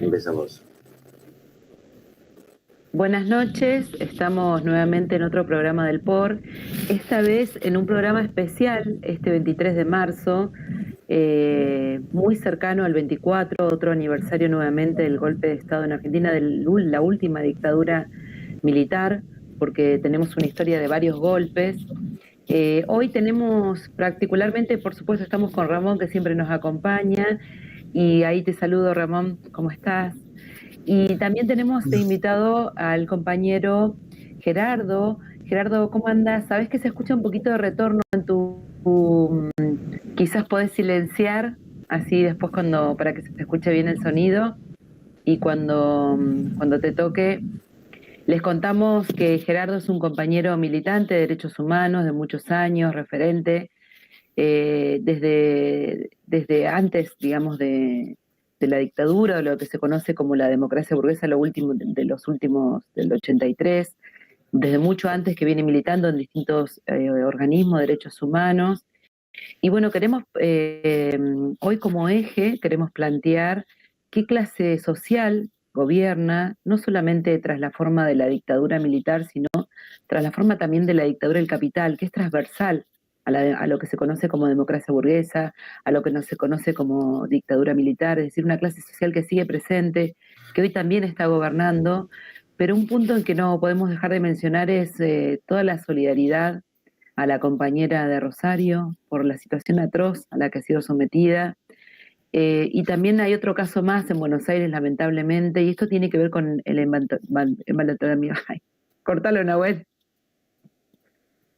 Empezamos. Buenas noches, estamos nuevamente en otro programa del POR, esta vez en un programa especial, este 23 de marzo, muy cercano al 24, otro aniversario nuevamente del golpe de Estado en Argentina, de la última dictadura militar, porque tenemos una historia de varios golpes. Hoy tenemos particularmente, por supuesto, estamos con Ramón, que siempre nos acompaña, y ahí te saludo, Ramón, ¿cómo estás? Y también tenemos de invitado al compañero Gerardo. Gerardo, ¿cómo andas? Sabes que se escucha un poquito de retorno en quizás podés silenciar, así después para que se te escuche bien el sonido. Y cuando te toque, les contamos que Gerardo es un compañero militante de derechos humanos de muchos años, referente, desde antes, digamos, de la dictadura, o lo que se conoce como la democracia burguesa, lo último de los últimos, del 83, desde mucho antes que viene militando en distintos organismos de derechos humanos. Y bueno, hoy como eje, queremos plantear qué clase social gobierna, no solamente tras la forma de la dictadura militar, sino tras la forma también de la dictadura del capital, que es transversal a lo que se conoce como democracia burguesa, a lo que no se conoce como dictadura militar, es decir, una clase social que sigue presente, que hoy también está gobernando, pero un punto en que no podemos dejar de mencionar es toda la solidaridad a la compañera de Rosario por la situación atroz a la que ha sido sometida. Y también hay otro caso más en Buenos Aires, lamentablemente, y esto tiene que ver con el envalentonamiento. Cortalo, Nahuel.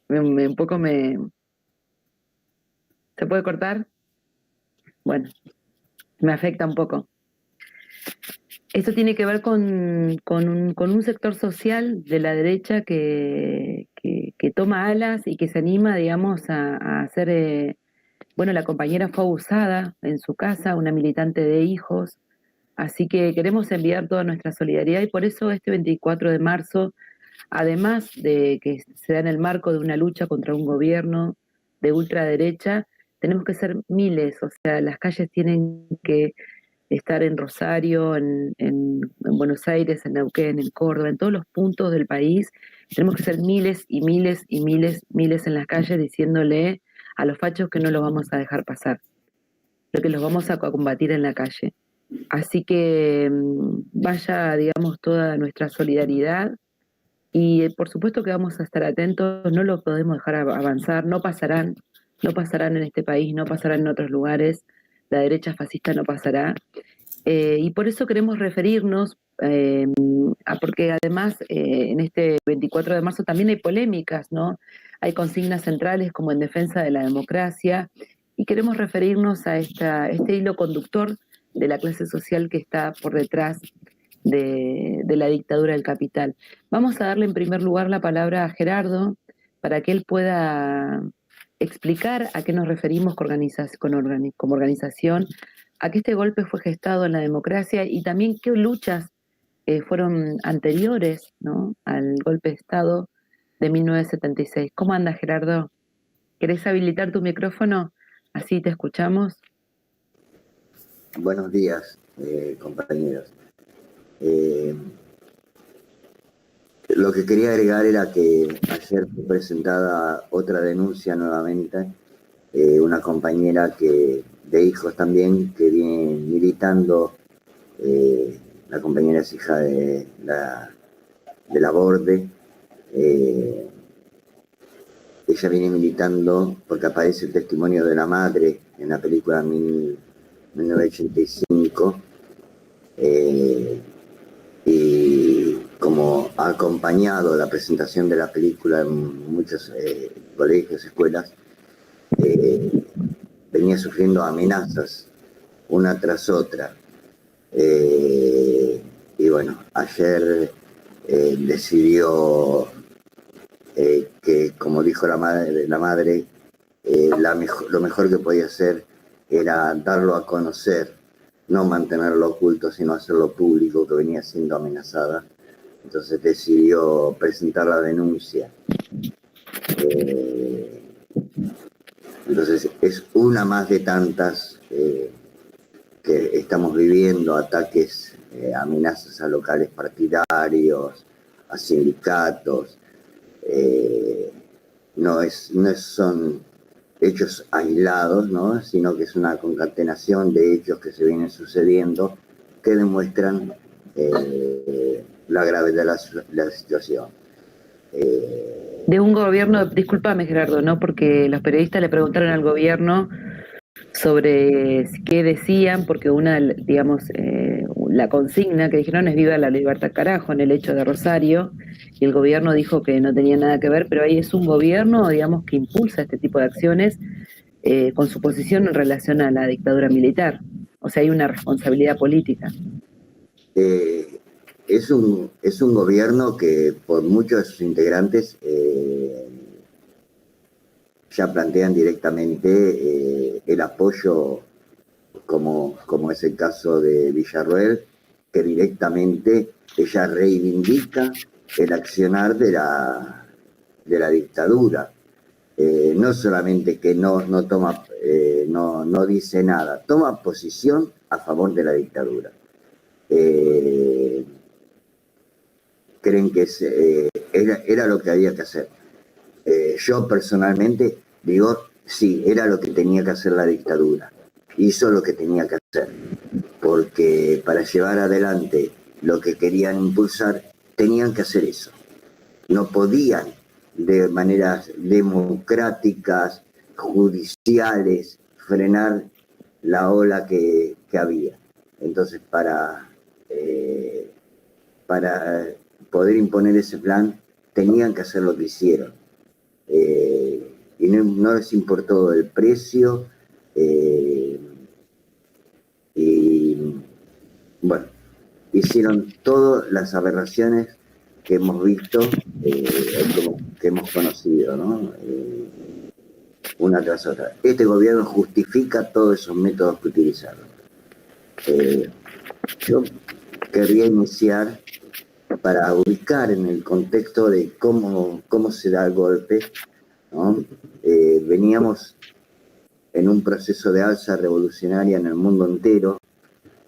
Un poco me... ¿Se puede cortar? Bueno, me afecta un poco. Esto tiene que ver con un sector social de la derecha que toma alas y que se anima, digamos, a hacer... bueno, la compañera fue abusada en su casa, una militante de hijos, así que queremos enviar toda nuestra solidaridad y por eso este 24 de marzo, además de que se da en el marco de una lucha contra un gobierno de ultraderecha, tenemos que ser miles, o sea, las calles tienen que estar en Rosario, en Buenos Aires, en Neuquén, en Córdoba, en todos los puntos del país. Tenemos que ser miles y miles y miles, miles en las calles diciéndole a los fachos que no los vamos a dejar pasar, lo que los vamos a combatir en la calle. Así que vaya, digamos, toda nuestra solidaridad y por supuesto que vamos a estar atentos, no lo podemos dejar avanzar, no pasarán en este país, no pasarán en otros lugares, la derecha fascista no pasará. Y por eso queremos referirnos, porque además en este 24 de marzo también hay polémicas, ¿no? Hay consignas centrales como en defensa de la democracia, y queremos referirnos a este hilo conductor de la clase social que está por detrás de la dictadura del capital. Vamos a darle en primer lugar la palabra a Gerardo para que él pueda explicar a qué nos referimos como organización, a que este golpe fue gestado en la democracia y también qué luchas fueron anteriores, ¿no?, al golpe de Estado de 1976. ¿Cómo anda, Gerardo? ¿Querés habilitar tu micrófono? Así te escuchamos. Buenos días, compañeros. Lo que quería agregar era que ayer fue presentada otra denuncia nuevamente, una compañera de hijos también, que viene militando, la compañera es hija de la Borde. Ella viene militando porque aparece el testimonio de la madre en la película 1985, y como ha acompañado la presentación de la película en muchos colegios, escuelas, venía sufriendo amenazas una tras otra. Y bueno, ayer decidió que, como dijo la madre, lo mejor que podía hacer era darlo a conocer, no mantenerlo oculto, sino hacerlo público, que venía siendo amenazada. Entonces decidió presentar la denuncia. Entonces es una más de tantas que estamos viviendo, ataques, amenazas a locales partidarios, a sindicatos, no son hechos aislados, ¿no? Sino que es una concatenación de hechos que se vienen sucediendo que demuestran la gravedad de la situación. De un gobierno, discúlpame Gerardo, ¿no? Porque los periodistas le preguntaron al gobierno sobre qué decían, porque digamos, la consigna que dijeron es viva la libertad carajo en el hecho de Rosario, y el gobierno dijo que no tenía nada que ver, pero ahí es un gobierno, digamos, que impulsa este tipo de acciones con su posición en relación a la dictadura militar. O sea, hay una responsabilidad política. Es un gobierno que por muchos de sus integrantes ya plantean directamente el apoyo, como es el caso de Villarroel, que directamente ella reivindica el accionar de la dictadura. No solamente que no toma, no dice nada, toma posición a favor de la dictadura. Creen que era lo que había que hacer. Yo personalmente digo, sí, era lo que tenía que hacer la dictadura. Hizo lo que tenía que hacer. Porque para llevar adelante lo que querían impulsar, tenían que hacer eso. No podían, de maneras democráticas, judiciales, frenar la ola que había. Entonces, para poder imponer ese plan, tenían que hacer lo que hicieron. Y no les importó el precio, y bueno, hicieron todas las aberraciones que hemos visto, que hemos conocido, ¿no? Una tras otra. Este gobierno justifica todos esos métodos que utilizaron. Yo querría iniciar para ubicar en el contexto de cómo se da el golpe, ¿no? Veníamos en un proceso de alza revolucionaria en el mundo entero,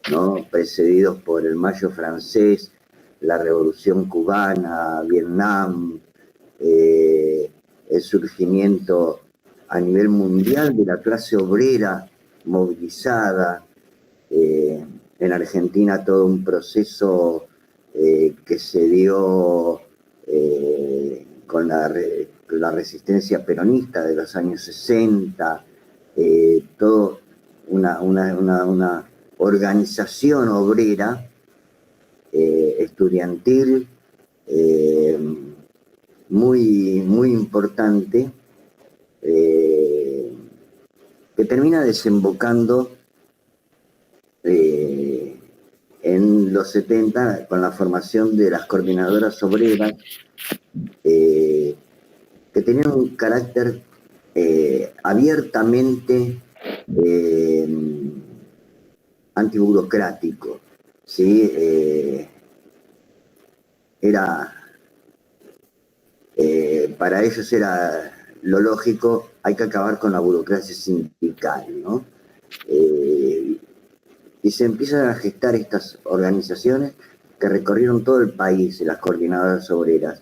¿no? Precedidos por el Mayo francés, la Revolución cubana, Vietnam, el surgimiento a nivel mundial de la clase obrera movilizada, en Argentina todo un proceso que se dio con la resistencia peronista de los años 60, todo una organización obrera, estudiantil, muy importante, que termina desembocando en los 70 con la formación de las coordinadoras obreras, que tenían un carácter abiertamente antiburocrático, ¿sí? Para ellos era lo lógico, hay que acabar con la burocracia sindical, ¿no? Y se empiezan a gestar estas organizaciones que recorrieron todo el país, las coordinadoras obreras.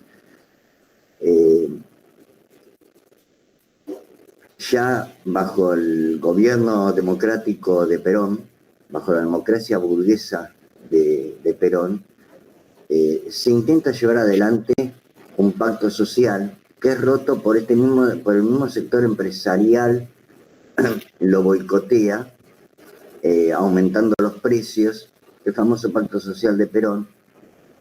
Ya bajo el gobierno democrático de Perón, bajo la democracia burguesa de Perón, se intenta llevar adelante un pacto social que es roto por el mismo sector empresarial, lo boicotea, aumentando los precios, el famoso pacto social de Perón,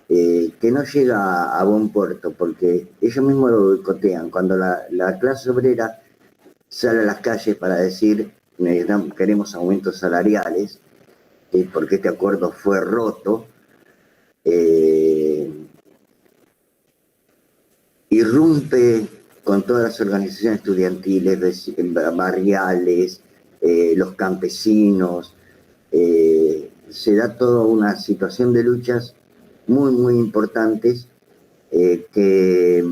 que no llega a buen puerto, porque ellos mismos lo boicotean. Cuando la clase obrera sale a las calles para decir queremos aumentos salariales, porque este acuerdo fue roto, irrumpe con todas las organizaciones estudiantiles, barriales, los campesinos, se da toda una situación de luchas muy importantes, que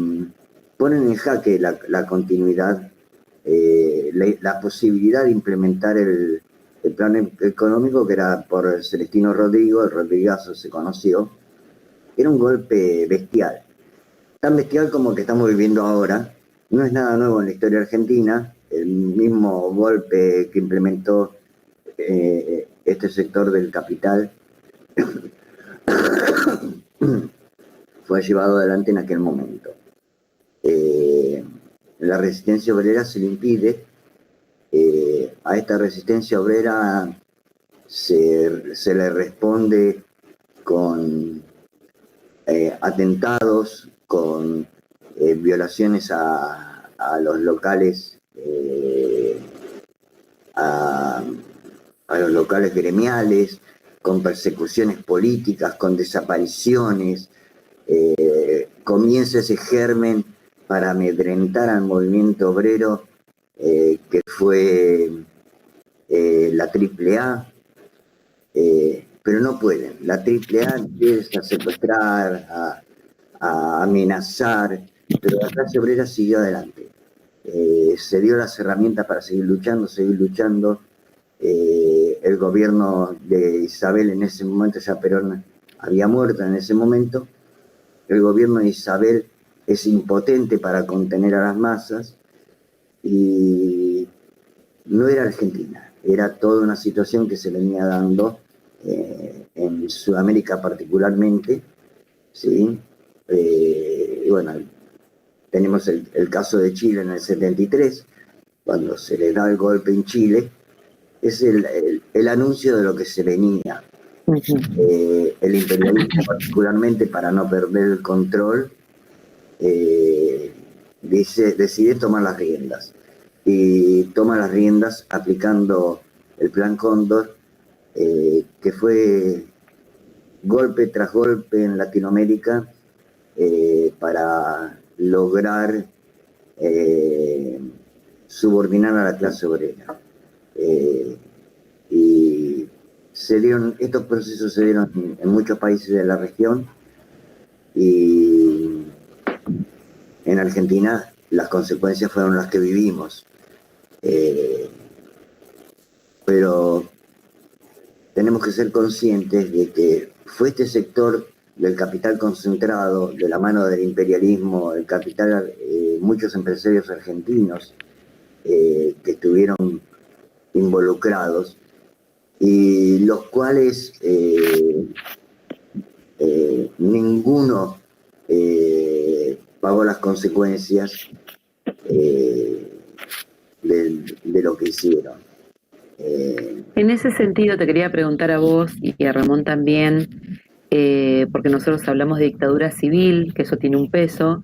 ponen en jaque la continuidad, la posibilidad de implementar el el plan económico, que era por Celestino Rodrigo, el Rodrigazo se conoció, era un golpe bestial. Tan bestial como el que estamos viviendo ahora. No es nada nuevo en la historia argentina. El mismo golpe que implementó este sector del capital fue llevado adelante en aquel momento. La resistencia obrera se le impide. A esta resistencia obrera se le responde con atentados, con violaciones a los locales, a los locales gremiales, con persecuciones políticas, con desapariciones. Comienza ese germen para amedrentar al movimiento obrero, que fue la AAA, pero no pueden. La AAA empieza a secuestrar, a amenazar, pero la clase obrera siguió adelante. Se dio las herramientas para seguir luchando. El gobierno de Isabel en ese momento, ya Perón había muerto en ese momento, el gobierno de Isabel es impotente para contener a las masas, y no era Argentina, era toda una situación que se venía dando en Sudamérica particularmente, ¿sí? Y bueno, tenemos el caso de Chile en el 73, cuando se le da el golpe en Chile, es el anuncio de lo que se venía. El imperialismo, particularmente para no perder el control, decide tomar las riendas. Y toma las riendas aplicando el Plan Cóndor, que fue golpe tras golpe en Latinoamérica, para lograr subordinar a la clase obrera. Y estos procesos se dieron en muchos países de la región, y en Argentina las consecuencias fueron las que vivimos. Pero tenemos que ser conscientes de que fue este sector del capital concentrado, de la mano del imperialismo, el capital, muchos empresarios argentinos que estuvieron involucrados, y los cuales ninguno pagó las consecuencias de lo que hicieron. En ese sentido te quería preguntar a vos y a Ramón también, porque nosotros hablamos de dictadura civil, que eso tiene un peso,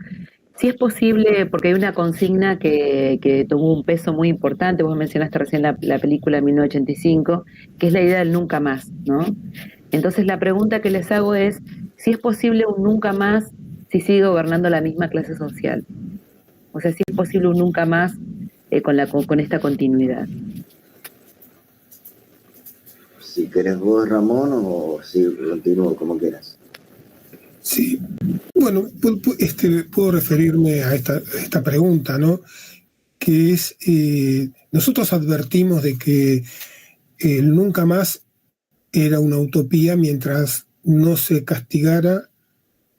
si es posible, porque hay una consigna que tomó un peso muy importante, vos mencionaste recién la película 1985, que es la idea del nunca más, ¿no? Entonces la pregunta que les hago es, si es posible un nunca más si sigue gobernando la misma clase social. O sea, si es posible un nunca más con esta continuidad. Si querés vos, Ramón, o si continúo, como quieras. Sí, bueno, puedo referirme a esta pregunta, ¿no? Que es, nosotros advertimos de que el nunca más era una utopía mientras no se castigara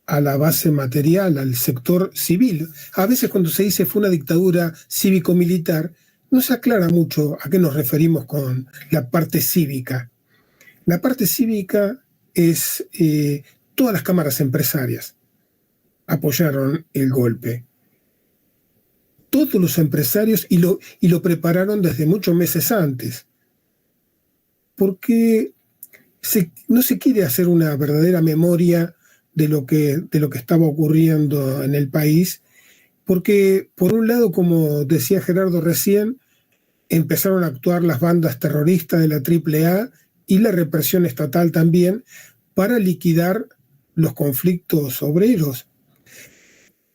a la base material, al sector civil. A veces cuando se dice fue una dictadura cívico-militar, no se aclara mucho a qué nos referimos con la parte cívica. La parte cívica es todas las cámaras empresarias apoyaron el golpe. Todos los empresarios y lo prepararon desde muchos meses antes. Porque no se quiere hacer una verdadera memoria de lo que estaba ocurriendo en el país, porque por un lado, como decía Gerardo recién, empezaron a actuar las bandas terroristas de la AAA y la represión estatal también para liquidar los conflictos obreros.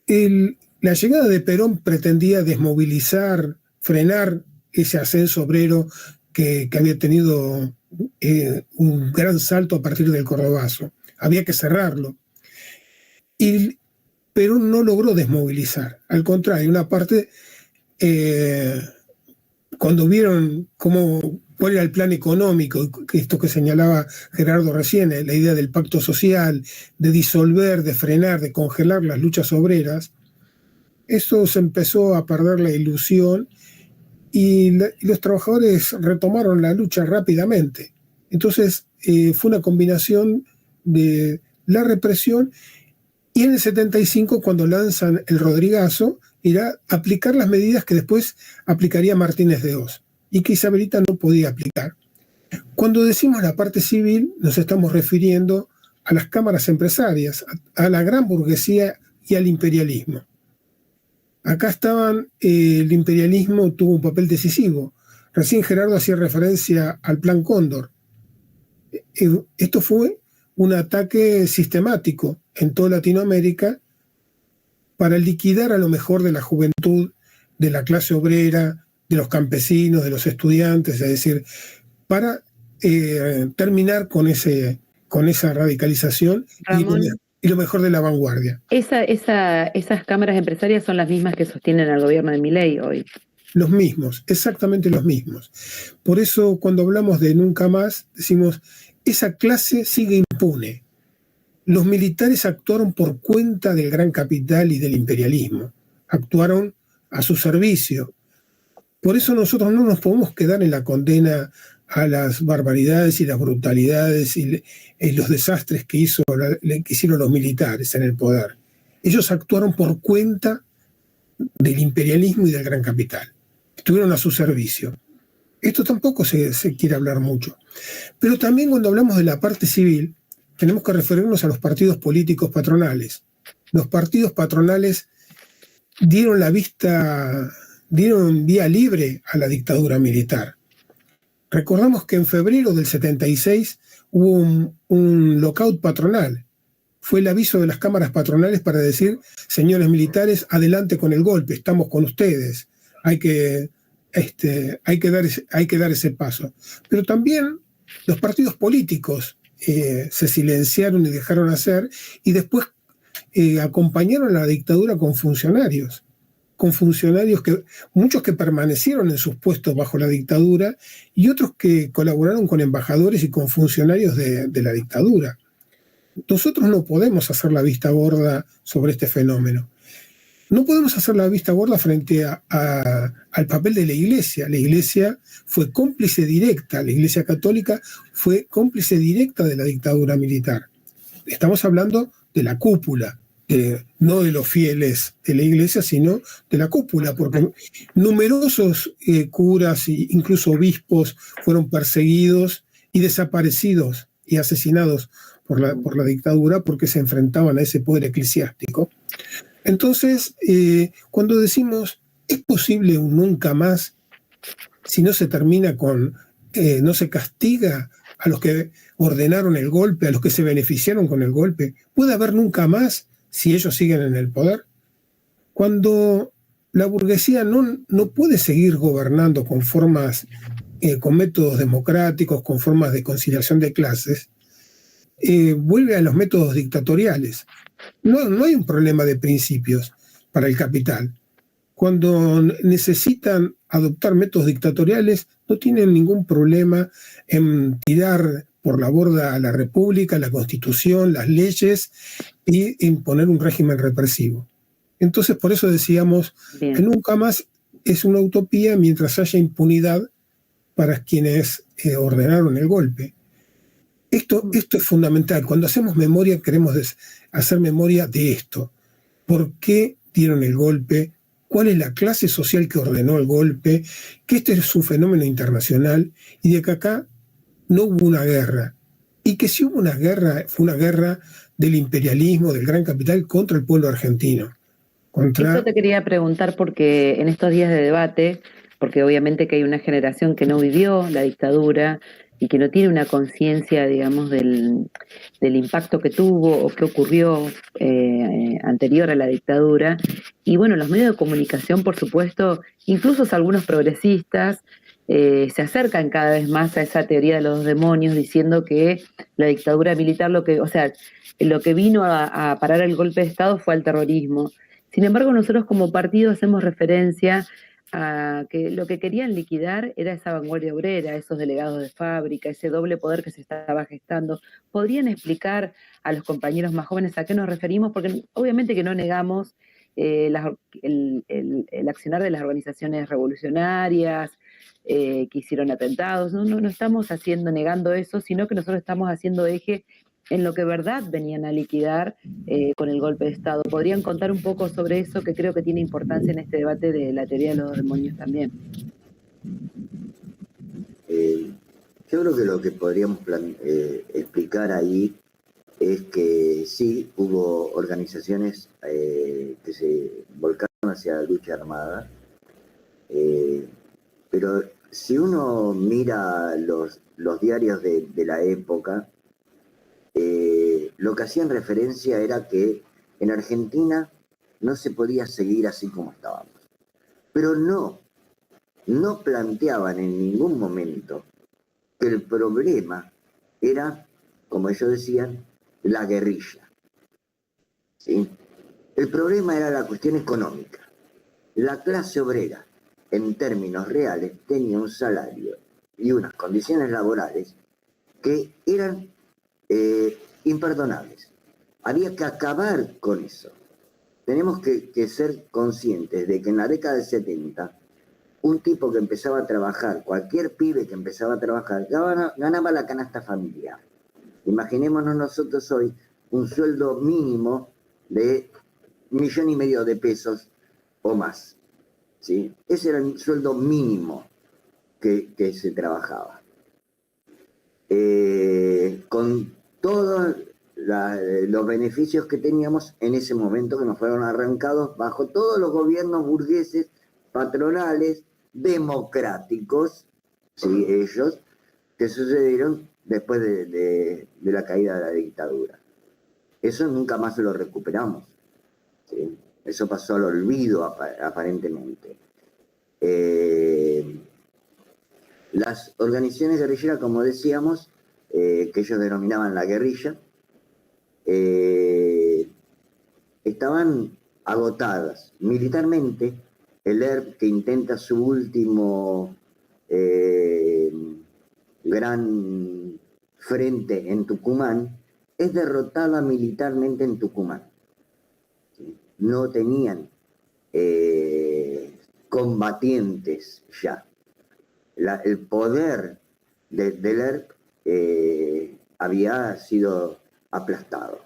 La llegada de Perón pretendía desmovilizar, frenar ese ascenso obrero que había tenido un gran salto a partir del Cordobazo. Había que cerrarlo. Y Perón no logró desmovilizar. Al contrario, una parte, cuando vieron cómo cuál era el plan económico, esto que señalaba Gerardo recién, la idea del pacto social, de disolver, de frenar, de congelar las luchas obreras. Eso se empezó a perder la ilusión y los trabajadores retomaron la lucha rápidamente. Entonces fue una combinación de la represión y en el 75, cuando lanzan el Rodrigazo, era aplicar las medidas que después aplicaría Martínez de Hoz y que Isabelita no podía aplicar. Cuando decimos la parte civil, nos estamos refiriendo a las cámaras empresarias, a la gran burguesía y al imperialismo. Acá estaban, el imperialismo tuvo un papel decisivo. Recién Gerardo hacía referencia al Plan Cóndor. Esto fue un ataque sistemático en toda Latinoamérica para liquidar a lo mejor de la juventud, de la clase obrera, de los campesinos, de los estudiantes, es decir, para terminar con esa radicalización y lo mejor de la vanguardia. Esas cámaras empresarias son las mismas que sostienen al gobierno de Milei hoy. Los mismos, exactamente los mismos. Por eso cuando hablamos de nunca más, decimos, esa clase sigue impune. Los militares actuaron por cuenta del gran capital y del imperialismo. Actuaron a su servicio. Por eso nosotros no nos podemos quedar en la condena a las barbaridades y las brutalidades y los desastres que hicieron los militares en el poder. Ellos actuaron por cuenta del imperialismo y del gran capital. Estuvieron a su servicio. Esto tampoco se quiere hablar mucho. Pero también cuando hablamos de la parte civil, tenemos que referirnos a los partidos políticos patronales. Los partidos patronales dieron vía libre a la dictadura militar. Recordamos que en febrero del 76 hubo un lockout patronal. Fue el aviso de las cámaras patronales para decir, señores militares, adelante con el golpe, estamos con ustedes. Hay que dar ese paso. Pero también los partidos políticos se silenciaron y dejaron hacer, y después acompañaron a la dictadura con funcionarios muchos que permanecieron en sus puestos bajo la dictadura y otros que colaboraron con embajadores y con funcionarios de la dictadura. Nosotros no podemos hacer la vista gorda sobre este fenómeno. No podemos hacer la vista gorda frente al papel de la Iglesia. La Iglesia fue cómplice directa, la Iglesia Católica fue cómplice directa de la dictadura militar. Estamos hablando de la cúpula, no de los fieles de la Iglesia, sino de la cúpula, porque numerosos curas e incluso obispos fueron perseguidos y desaparecidos y asesinados por la dictadura porque se enfrentaban a ese poder eclesiástico. Entonces, cuando decimos, ¿es posible un nunca más si no se termina no se castiga a los que ordenaron el golpe, a los que se beneficiaron con el golpe? ¿Puede haber nunca más si ellos siguen en el poder? Cuando la burguesía no puede seguir gobernando con métodos democráticos, con formas de conciliación de clases, vuelve a los métodos dictatoriales. No hay un problema de principios para el capital. Cuando necesitan adoptar métodos dictatoriales, no tienen ningún problema en tirar por la borda a la República, la Constitución, las leyes y imponer un régimen represivo. Entonces, por eso decíamos que nunca más es una utopía mientras haya impunidad para quienes ordenaron el golpe. Esto es fundamental. Cuando hacemos memoria, queremos hacer memoria de esto. ¿Por qué dieron el golpe? ¿Cuál es la clase social que ordenó el golpe? Que este es un fenómeno internacional y de que acá no hubo una guerra. Y que si hubo una guerra, fue una guerra del imperialismo, del gran capital contra el pueblo argentino. Eso te quería preguntar porque en estos días de debate, porque obviamente que hay una generación que no vivió la dictadura y que no tiene una conciencia, digamos, del impacto que tuvo o que ocurrió anterior a la dictadura. Y bueno, los medios de comunicación, por supuesto, incluso algunos progresistas, se acercan cada vez más a esa teoría de los dos demonios, diciendo que la dictadura militar, lo que vino a parar el golpe de Estado fue al terrorismo. Sin embargo, nosotros como partido hacemos referencia a que lo que querían liquidar era esa vanguardia obrera, esos delegados de fábrica, ese doble poder que se estaba gestando. ¿Podrían explicar a los compañeros más jóvenes a qué nos referimos? Porque obviamente que no negamos el accionar de las organizaciones revolucionarias que hicieron atentados, no estamos negando eso, sino que nosotros estamos haciendo eje en lo que verdad venían a liquidar con el golpe de Estado. ¿Podrían contar un poco sobre eso, que creo que tiene importancia en este debate de la teoría de los demonios también? Yo creo que lo que podríamos explicar ahí es que sí, hubo organizaciones que se volcaron hacia la lucha armada, pero si uno mira los diarios de la época, lo que hacían referencia era que en Argentina no se podía seguir así como estábamos. Pero no planteaban en ningún momento que el problema era, como ellos decían, la guerrilla. ¿Sí? El problema era la cuestión económica. La clase obrera, en términos reales, tenía un salario y unas condiciones laborales que eran imperdonables. Había que acabar con eso. Tenemos que ser conscientes de que en la década del 70, un tipo que empezaba a trabajar, cualquier pibe que empezaba a trabajar, ganaba la canasta familiar. Imaginémonos nosotros hoy un sueldo mínimo de 1,5 millones de pesos o más. ¿Sí? Ese era el sueldo mínimo que se trabajaba. Con todos los beneficios que teníamos en ese momento, que nos fueron arrancados bajo todos los gobiernos burgueses, patronales, democráticos, ¿sí? Ellos, que sucedieron después de la caída de la dictadura. Eso nunca más lo recuperamos, ¿sí? Eso pasó al olvido aparentemente. Las organizaciones guerrilleras, como decíamos, que ellos denominaban la guerrilla, estaban agotadas. Militarmente, el ERP, que intenta su último gran frente en Tucumán, es derrotada militarmente en Tucumán. ¿Sí? No tenían combatientes ya. El poder del ERP había sido aplastado.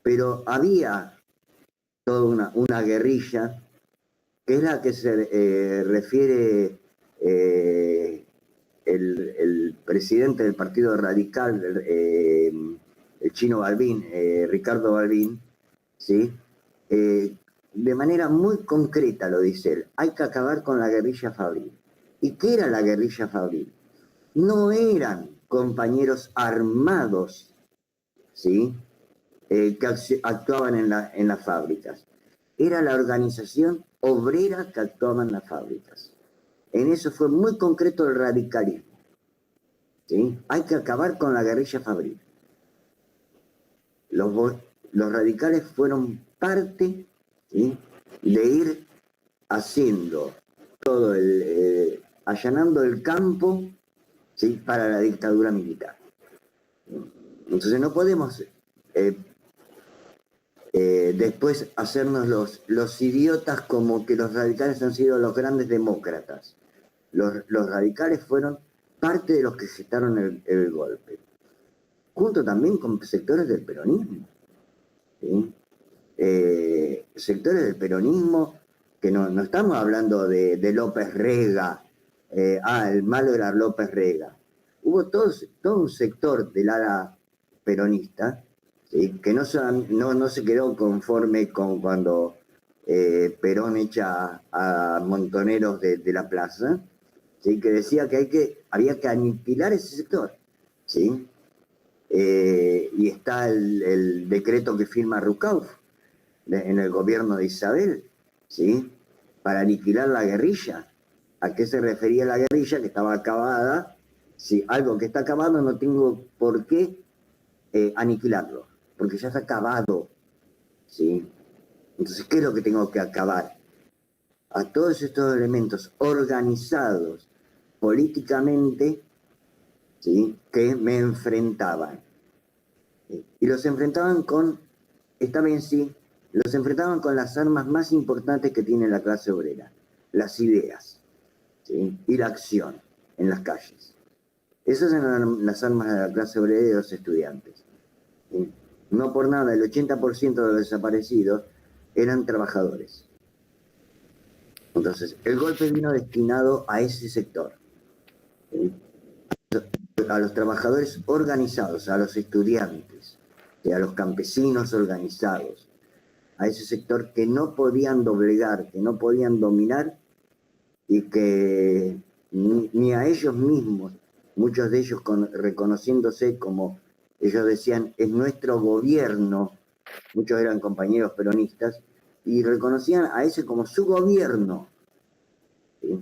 Pero había toda una guerrilla, que es la que se refiere el presidente del Partido Radical, el chino Balbín, Ricardo Balbín, ¿sí? De manera muy concreta lo dice él: hay que acabar con la guerrilla fabril. ¿Y qué era la guerrilla fabril? No eran compañeros armados, ¿sí? Que actuaban en las fábricas. Era la organización obrera que actuaba en las fábricas. En eso fue muy concreto el radicalismo, ¿sí? Hay que acabar con la guerrilla fabril. Los radicales fueron parte, ¿sí?, de ir haciendo todo allanando el campo, ¿sí?, para la dictadura militar. Entonces no podemos después hacernos los idiotas como que los radicales han sido los grandes demócratas. Los radicales fueron parte de los que gestaron el golpe, junto también con sectores del peronismo, ¿sí? Sectores del peronismo que no estamos hablando de López Rega, el malo era López Rega. Hubo todo un sector del ala peronista, ¿sí?, que no se quedó conforme con cuando Perón echa a montoneros de la plaza, ¿sí?, que decía que había que aniquilar ese sector, ¿sí? Y está el decreto que firma Rucauf en el gobierno de Isabel, ¿sí?, para aniquilar la guerrilla. ¿A qué se refería la guerrilla? Que estaba acabada. Si algo que está acabado, no tengo por qué aniquilarlo, porque ya está acabado, ¿sí? Entonces, ¿qué es lo que tengo que acabar? a todos estos elementos organizados políticamente, ¿sí?, que me enfrentaban. Y los enfrentaban con, esta vez sí, los enfrentaban con las armas más importantes que tiene la clase obrera, las ideas, ¿sí?, y la acción en las calles. Esas eran las armas de la clase obrera y de los estudiantes. ¿Sí? No por nada, el 80% de los desaparecidos eran trabajadores. Entonces, el golpe vino destinado a ese sector. ¿Sí? A los trabajadores organizados, a los estudiantes, a los campesinos organizados, a ese sector que no podían doblegar, que no podían dominar y que ni a ellos mismos, muchos de ellos reconociéndose como, ellos decían, es nuestro gobierno, muchos eran compañeros peronistas, y reconocían a ese como su gobierno, ¿sí?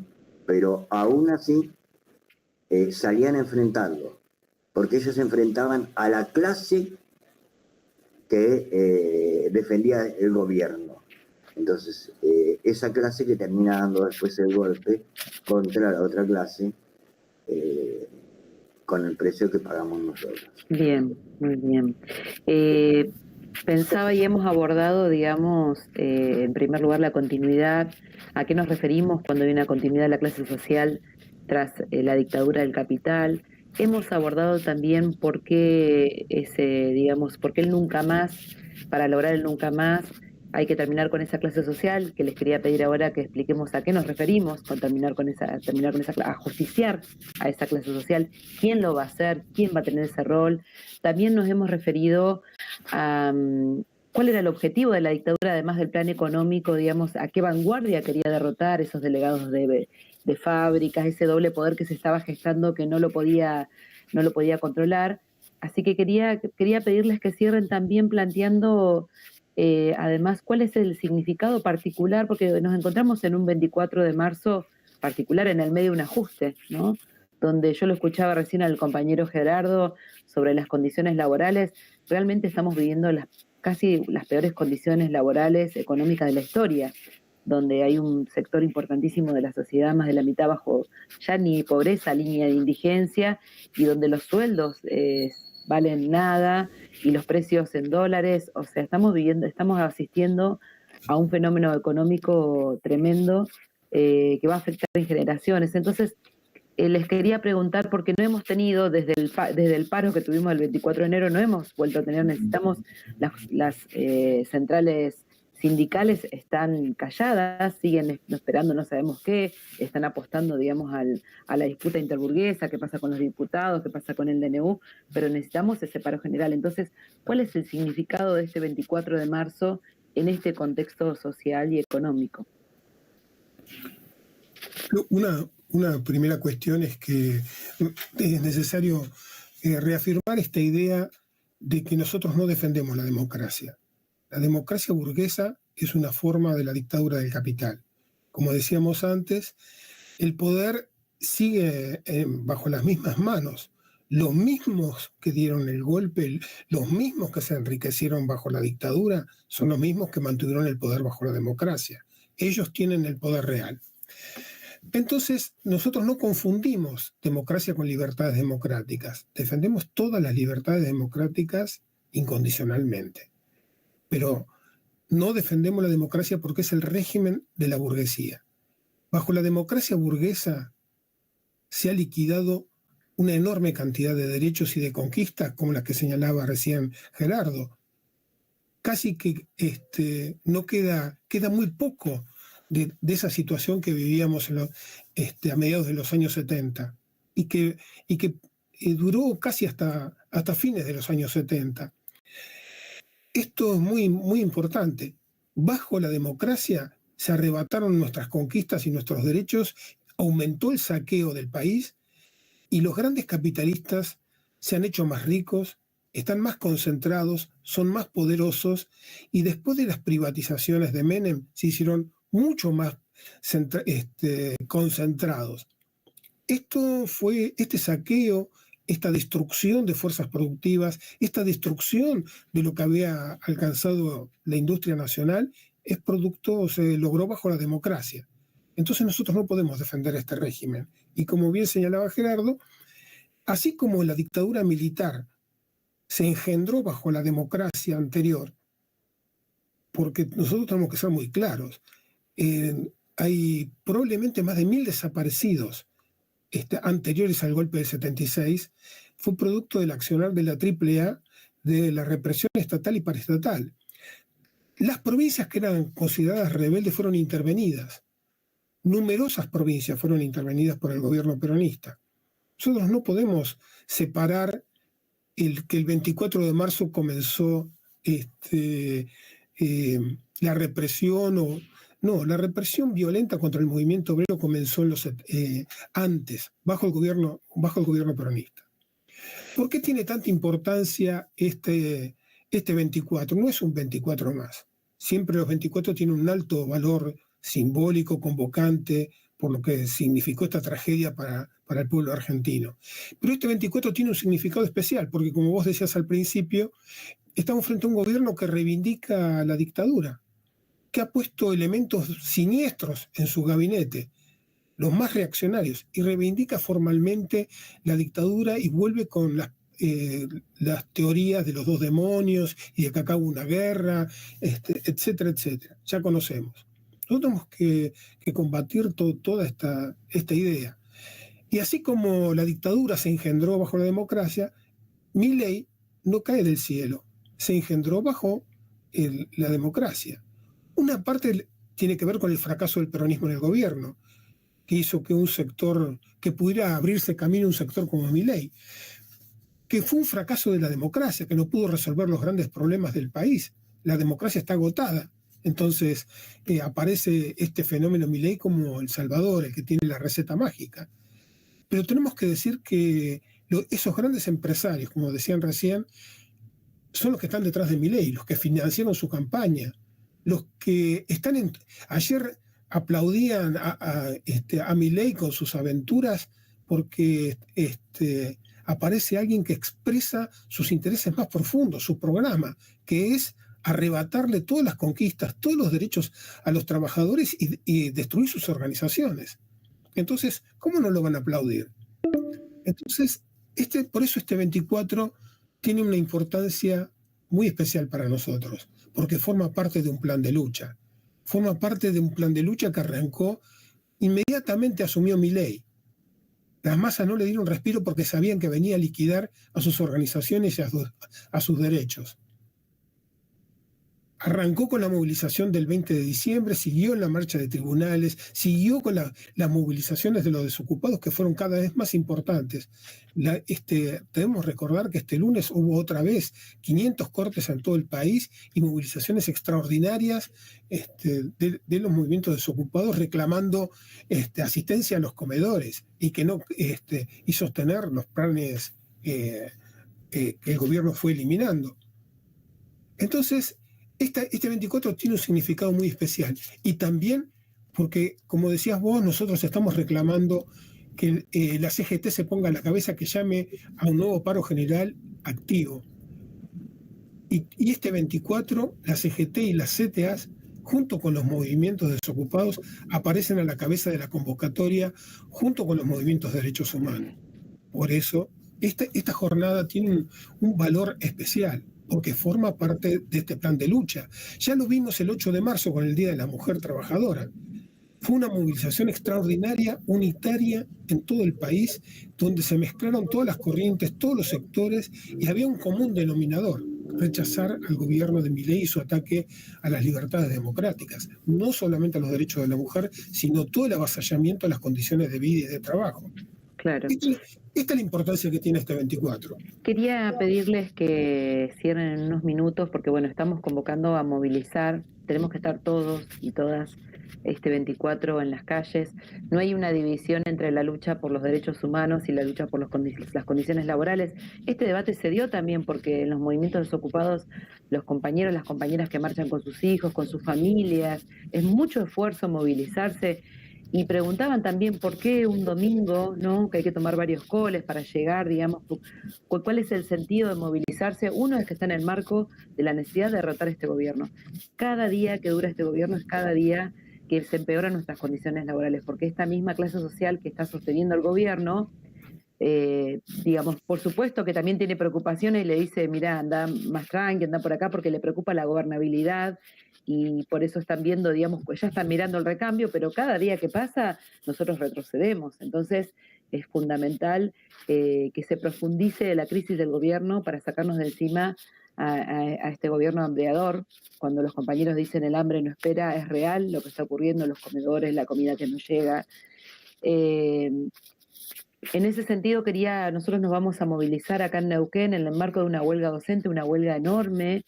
Pero aún así salían a enfrentarlo, porque ellos se enfrentaban a la clase que defendía el gobierno. Entonces, esa clase que termina dando después el golpe contra la otra clase, con el precio que pagamos nosotros. Bien, muy bien. Pensaba y hemos abordado, digamos, en primer lugar la continuidad. ¿A qué nos referimos cuando hay una continuidad de la clase social tras la dictadura del capital? Hemos abordado también por qué digamos, por qué el nunca más, para lograr el nunca más, hay que terminar con esa clase social, que les quería pedir ahora que expliquemos a qué nos referimos con terminar con esa a justiciar a esa clase social, quién lo va a hacer, quién va a tener ese rol. También nos hemos referido a cuál era el objetivo de la dictadura, además del plan económico, digamos, a qué vanguardia quería derrotar esos delegados de fábricas, ese doble poder que se estaba gestando que no lo podía controlar. Así que quería pedirles que cierren también planteando además cuál es el significado particular, porque nos encontramos en un 24 de marzo particular en el medio de un ajuste, ¿no? Donde yo lo escuchaba recién al compañero Gerardo sobre las condiciones laborales. Realmente estamos viviendo casi las peores condiciones laborales, económicas de la historia, donde hay un sector importantísimo de la sociedad, más de la mitad bajo ya ni pobreza, línea de indigencia, y donde los sueldos valen nada y los precios en dólares. O sea, estamos asistiendo a un fenómeno económico tremendo que va a afectar en generaciones. Entonces, les quería preguntar, porque no hemos tenido, desde el paro que tuvimos el 24 de enero, no hemos vuelto a tener, necesitamos las centrales sindicales están calladas, siguen esperando no sabemos qué, están apostando, digamos, a la disputa interburguesa, qué pasa con los diputados, qué pasa con el DNU, pero necesitamos ese paro general. Entonces, ¿cuál es el significado de este 24 de marzo en este contexto social y económico? Una primera cuestión es que es necesario reafirmar esta idea de que nosotros no defendemos la democracia. La democracia burguesa es una forma de la dictadura del capital. Como decíamos antes, el poder sigue bajo las mismas manos. Los mismos que dieron el golpe, los mismos que se enriquecieron bajo la dictadura, son los mismos que mantuvieron el poder bajo la democracia. Ellos tienen el poder real. Entonces, nosotros no confundimos democracia con libertades democráticas. Defendemos todas las libertades democráticas incondicionalmente. Pero no defendemos la democracia porque es el régimen de la burguesía. Bajo la democracia burguesa se ha liquidado una enorme cantidad de derechos y de conquistas, como las que señalaba recién Gerardo. Casi que no queda muy poco de esa situación que vivíamos a mediados de los años 70 y que duró casi hasta fines de los años 70. Esto es muy, muy importante. Bajo la democracia se arrebataron nuestras conquistas y nuestros derechos, aumentó el saqueo del país y los grandes capitalistas se han hecho más ricos, están más concentrados, son más poderosos y después de las privatizaciones de Menem se hicieron mucho más concentrados. Este saqueo, esta destrucción de fuerzas productivas, esta destrucción de lo que había alcanzado la industria nacional, se logró bajo la democracia. Entonces nosotros no podemos defender este régimen. Y como bien señalaba Gerardo, así como la dictadura militar se engendró bajo la democracia anterior, porque nosotros tenemos que ser muy claros, hay probablemente más de 1000 desaparecidos anteriores al golpe del 76, fue producto del accionar de la AAA, de la represión estatal y paraestatal. Las provincias que eran consideradas rebeldes fueron intervenidas. Numerosas provincias fueron intervenidas por el gobierno peronista. Nosotros no podemos separar que el 24 de marzo comenzó la represión no, la represión violenta contra el movimiento obrero comenzó antes, bajo el gobierno peronista. ¿Por qué tiene tanta importancia este 24? No es un 24 más. Siempre los 24 tienen un alto valor simbólico, convocante, por lo que significó esta tragedia para el pueblo argentino. Pero este 24 tiene un significado especial, porque como vos decías al principio, estamos frente a un gobierno que reivindica la dictadura, que ha puesto elementos siniestros en su gabinete, los más reaccionarios, y reivindica formalmente la dictadura y vuelve con las teorías de los dos demonios y de que acá hubo una guerra, etcétera, etcétera. Ya conocemos. Nosotros tenemos que combatir toda esta idea. Y así como la dictadura se engendró bajo la democracia, Milei no cae del cielo, se engendró bajo la democracia. Una parte tiene que ver con el fracaso del peronismo en el gobierno, que hizo que pudiera abrirse camino un sector como Milei, que fue un fracaso de la democracia, que no pudo resolver los grandes problemas del país. La democracia está agotada. Entonces aparece este fenómeno Milei como el salvador, el que tiene la receta mágica. Pero tenemos que decir que esos grandes empresarios, como decían recién, son los que están detrás de Milei, los que financiaron su campaña, los que están ayer aplaudían a Milei con sus aventuras porque aparece alguien que expresa sus intereses más profundos, su programa, que es arrebatarle todas las conquistas, todos los derechos a los trabajadores y destruir sus organizaciones. Entonces, ¿cómo no lo van a aplaudir? Entonces, por eso este 24 tiene una importancia muy especial para nosotros, porque forma parte de un plan de lucha. Forma parte de un plan de lucha que arrancó, inmediatamente asumió Milei. Las masas no le dieron respiro porque sabían que venía a liquidar a sus organizaciones y a sus derechos. Arrancó con la movilización del 20 de diciembre, siguió en la marcha de tribunales, siguió con las movilizaciones de los desocupados que fueron cada vez más importantes. Debemos recordar que este lunes hubo otra vez 500 cortes en todo el país y movilizaciones extraordinarias de los movimientos desocupados reclamando asistencia a los comedores y sostener los planes que el gobierno fue eliminando. Entonces, este 24 tiene un significado muy especial y también porque, como decías vos, nosotros estamos reclamando que la CGT se ponga a la cabeza, que llame a un nuevo paro general activo. Y este 24, la CGT y las CTAs, junto con los movimientos desocupados, aparecen a la cabeza de la convocatoria junto con los movimientos de derechos humanos. Por eso, esta jornada tiene un valor especial, porque forma parte de este plan de lucha. Ya lo vimos el 8 de marzo con el Día de la Mujer Trabajadora. Fue una movilización extraordinaria, unitaria en todo el país, donde se mezclaron todas las corrientes, todos los sectores, y había un común denominador: rechazar al gobierno de Milei y su ataque a las libertades democráticas, no solamente a los derechos de la mujer, sino todo el avasallamiento a las condiciones de vida y de trabajo. Claro. Esta es la importancia que tiene este 24. Quería pedirles que cierren en unos minutos porque, bueno, estamos convocando a movilizar, tenemos que estar todos y todas este 24 en las calles. No hay una división entre la lucha por los derechos humanos y la lucha por las condiciones laborales. Este debate se dio también porque en los movimientos desocupados los compañeros, las compañeras que marchan con sus hijos, con sus familias, es mucho esfuerzo movilizarse. Y preguntaban también por qué un domingo, ¿no? Que hay que tomar varios coles para llegar, digamos, cuál es el sentido de movilizarse. Uno es que está en el marco de la necesidad de derrotar este gobierno. Cada día que dura este gobierno es cada día que se empeoran nuestras condiciones laborales, porque esta misma clase social que está sosteniendo el gobierno, digamos, por supuesto que también tiene preocupaciones y le dice, mira, anda más tranqui, anda por acá, porque le preocupa la gobernabilidad y por eso están viendo, digamos, pues ya están mirando el recambio, pero cada día que pasa nosotros retrocedemos. Entonces es fundamental que se profundice la crisis del gobierno para sacarnos de encima a este gobierno hambreador. Cuando los compañeros dicen el hambre no espera, es real lo que está ocurriendo en los comedores, la comida que no llega. En ese sentido nosotros nos vamos a movilizar acá en Neuquén en el marco de una huelga docente, una huelga enorme,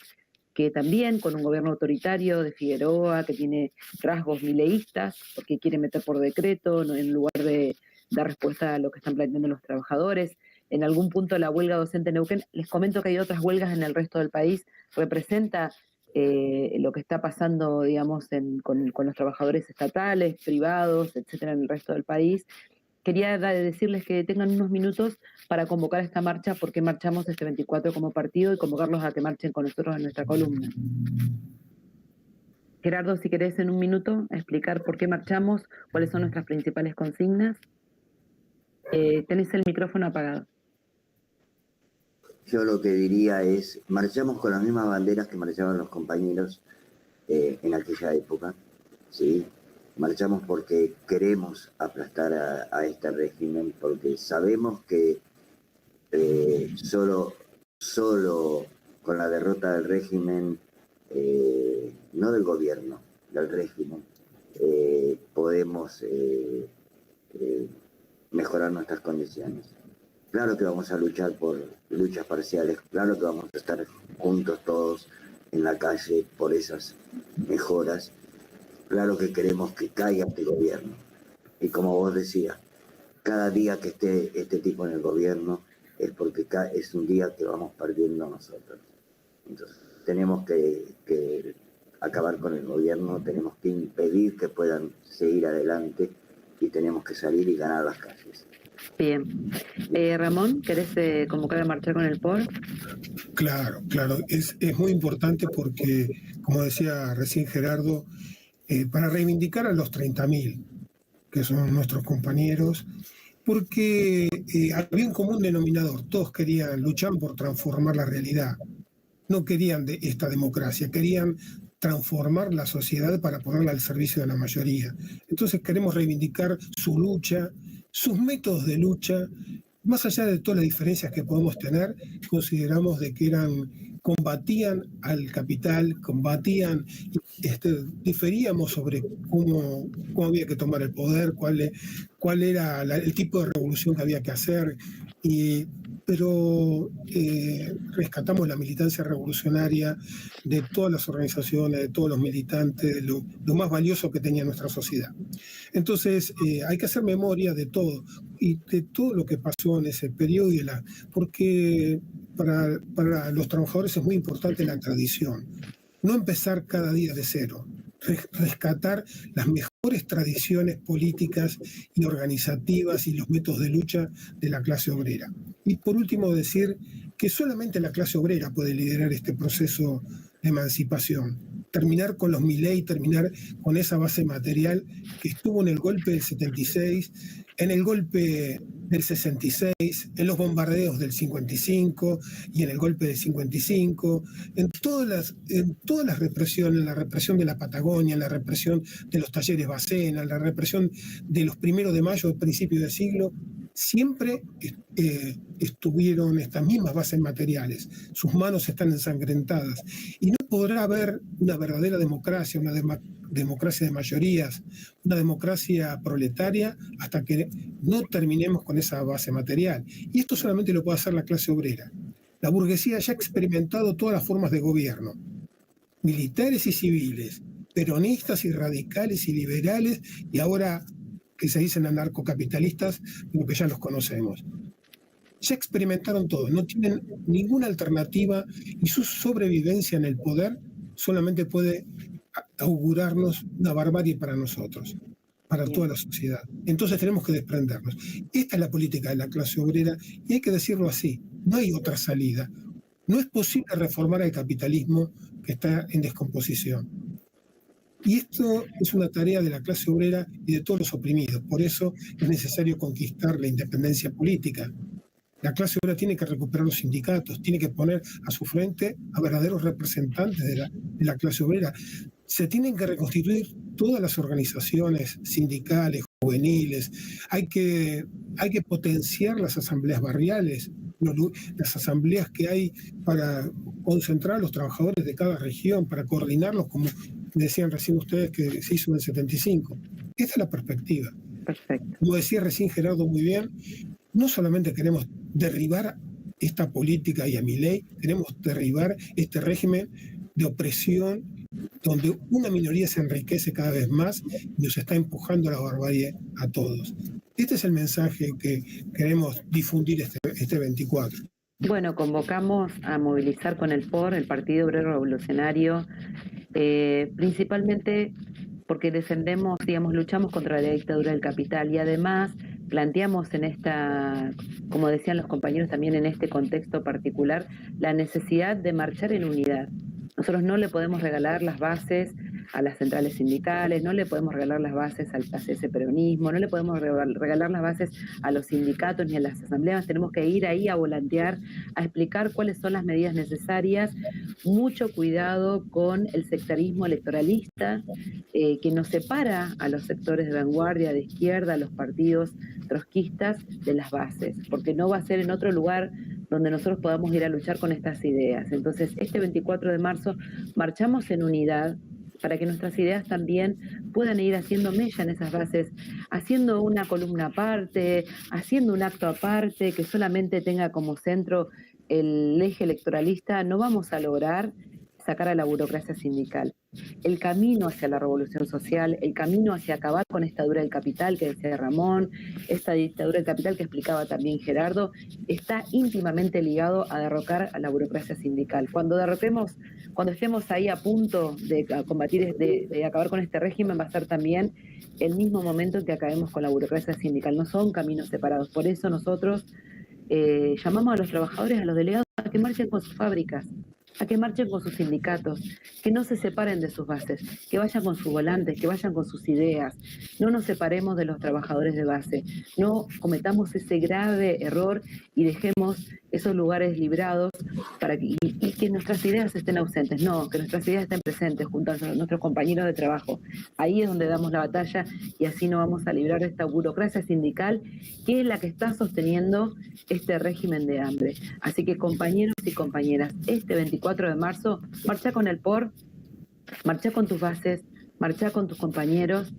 que también con un gobierno autoritario de Figueroa, que tiene rasgos mileístas, porque quiere meter por decreto, ¿no?, en lugar de dar respuesta a lo que están planteando los trabajadores. En algún punto la huelga docente en Neuquén, les comento que hay otras huelgas en el resto del país, representa lo que está pasando, digamos, con los trabajadores estatales, privados, etcétera, en el resto del país. Quería decirles que tengan unos minutos para convocar esta marcha, porque marchamos este 24 como partido, y convocarlos a que marchen con nosotros en nuestra columna. Gerardo, si querés en un minuto explicar por qué marchamos, cuáles son nuestras principales consignas. Tenés el micrófono apagado. Yo lo que diría es, marchamos con las mismas banderas que marchaban los compañeros en aquella época, ¿sí? Marchamos porque queremos aplastar a este régimen, porque sabemos que solo con la derrota del régimen, no del gobierno, del régimen, podemos mejorar nuestras condiciones. Claro que vamos a luchar por luchas parciales, claro que vamos a estar juntos todos en la calle por esas mejoras. Claro que queremos que caiga este gobierno. Y como vos decías, cada día que esté este tipo en el gobierno es porque es un día que vamos perdiendo nosotros. Entonces tenemos que acabar con el gobierno, tenemos que impedir que puedan seguir adelante y tenemos que salir y ganar las calles. Bien. Ramón, ¿querés convocar a marchar con el POR? Claro, es muy importante porque, como decía recién Gerardo, para reivindicar a los 30.000, que son nuestros compañeros, porque había un común denominador, todos querían luchar por transformar la realidad, no querían esta democracia, querían transformar la sociedad para ponerla al servicio de la mayoría. Entonces queremos reivindicar su lucha, sus métodos de lucha. Más allá de todas las diferencias que podemos tener, consideramos de que combatían al capital, diferíamos sobre cómo había que tomar el poder, cuál era el tipo de revolución que había que hacer, pero rescatamos la militancia revolucionaria de todas las organizaciones, de todos los militantes, lo más valioso que tenía nuestra sociedad. Entonces hay que hacer memoria de todo y de todo lo que pasó en ese periodo, porque para los trabajadores es muy importante la tradición. No empezar cada día de cero, rescatar las mejores tradiciones políticas y organizativas y los métodos de lucha de la clase obrera. Y por último decir que solamente la clase obrera puede liderar este proceso de emancipación. Terminar con los Milei, terminar con esa base material que estuvo en el golpe del 76, en el golpe del 66, en los bombardeos del 55 y en el golpe del 55, en todas las represiones, en la represión de la Patagonia, en la represión de los talleres Bacena, en la represión de los 1 de mayo del principio del siglo, siempre estuvieron estas mismas bases materiales. Sus manos están ensangrentadas y no podrá haber una verdadera democracia, una democracia de mayorías, una democracia proletaria hasta que no terminemos con esa base material. Y esto solamente lo puede hacer la clase obrera. La burguesía ya ha experimentado todas las formas de gobierno, militares y civiles, peronistas y radicales y liberales, y ahora que se dicen anarcocapitalistas, pero que ya los conocemos. Ya experimentaron todo, no tienen ninguna alternativa y su sobrevivencia en el poder solamente puede augurarnos una barbarie para nosotros, para toda la sociedad. Entonces tenemos que desprendernos. Esta es la política de la clase obrera y hay que decirlo así, no hay otra salida. No es posible reformar el capitalismo que está en descomposición. Y esto es una tarea de la clase obrera y de todos los oprimidos. Por eso es necesario conquistar la independencia política. La clase obrera tiene que recuperar los sindicatos, tiene que poner a su frente a verdaderos representantes de la clase obrera. Se tienen que reconstituir todas las organizaciones sindicales, juveniles. Hay que potenciar las asambleas barriales, las asambleas que hay para concentrar a los trabajadores de cada región, para coordinarlos, como decían recién ustedes que se hizo en el 75. Esta es la perspectiva. Perfecto. Como decía recién Gerardo muy bien, no solamente queremos derribar esta política y a Milei, queremos derribar este régimen de opresión donde una minoría se enriquece cada vez más y nos está empujando a la barbarie a todos. Este es el mensaje que queremos difundir este 24. Bueno, convocamos a movilizar con el POR, el Partido Obrero Revolucionario, principalmente porque defendemos, digamos, luchamos contra la dictadura del capital y además planteamos en esta, como decían los compañeros también en este contexto particular, la necesidad de marchar en unidad. Nosotros no le podemos regalar las bases a las centrales sindicales, no le podemos regalar las bases a ese peronismo, no le podemos regalar las bases a los sindicatos ni a las asambleas, tenemos que ir ahí a volantear, a explicar cuáles son las medidas necesarias, mucho cuidado con el sectarismo electoralista que nos separa a los sectores de vanguardia, de izquierda, a los partidos trotskistas de las bases, porque no va a ser en otro lugar donde nosotros podamos ir a luchar con estas ideas. Entonces, este 24 de marzo marchamos en unidad para que nuestras ideas también puedan ir haciendo mella en esas bases, haciendo una columna aparte, haciendo un acto aparte, que solamente tenga como centro el eje electoralista. No vamos a lograr sacar a la burocracia sindical. El camino hacia la revolución social, el camino hacia acabar con esta dictadura del capital que decía Ramón, esta dictadura del capital que explicaba también Gerardo, está íntimamente ligado a derrocar a la burocracia sindical. Cuando estemos ahí a punto de combatir, de acabar con este régimen, va a ser también el mismo momento en que acabemos con la burocracia sindical. No son caminos separados. Por eso nosotros llamamos a los trabajadores, a los delegados, a que marchen con sus fábricas, a que marchen con sus sindicatos, que no se separen de sus bases, que vayan con sus volantes, que vayan con sus ideas. No nos separemos de los trabajadores de base, no cometamos ese grave error y dejemos esos lugares librados y que nuestras ideas estén ausentes. No, que nuestras ideas estén presentes junto a nuestros compañeros de trabajo. Ahí es donde damos la batalla y así nos vamos a librar de esta burocracia sindical que es la que está sosteniendo este régimen de hambre. Así que compañeros y compañeras, este 24 de marzo, marcha con el POR, marcha con tus bases, marcha con tus compañeros,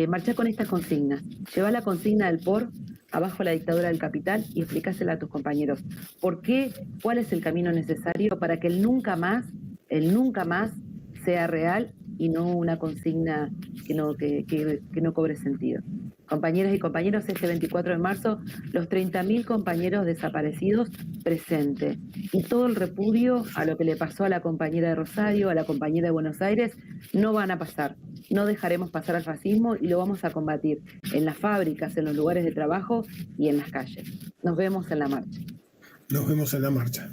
marcha con estas consignas. Lleva la consigna del POR abajo la dictadura del capital y explícasela a tus compañeros. ¿Por qué? ¿Cuál es el camino necesario para que el nunca más sea real y no una consigna que no cobre sentido? Compañeras y compañeros, este 24 de marzo, los 30.000 compañeros desaparecidos presentes y todo el repudio a lo que le pasó a la compañera de Rosario, a la compañera de Buenos Aires, no van a pasar. No dejaremos pasar al fascismo y lo vamos a combatir en las fábricas, en los lugares de trabajo y en las calles. Nos vemos en la marcha. Nos vemos en la marcha.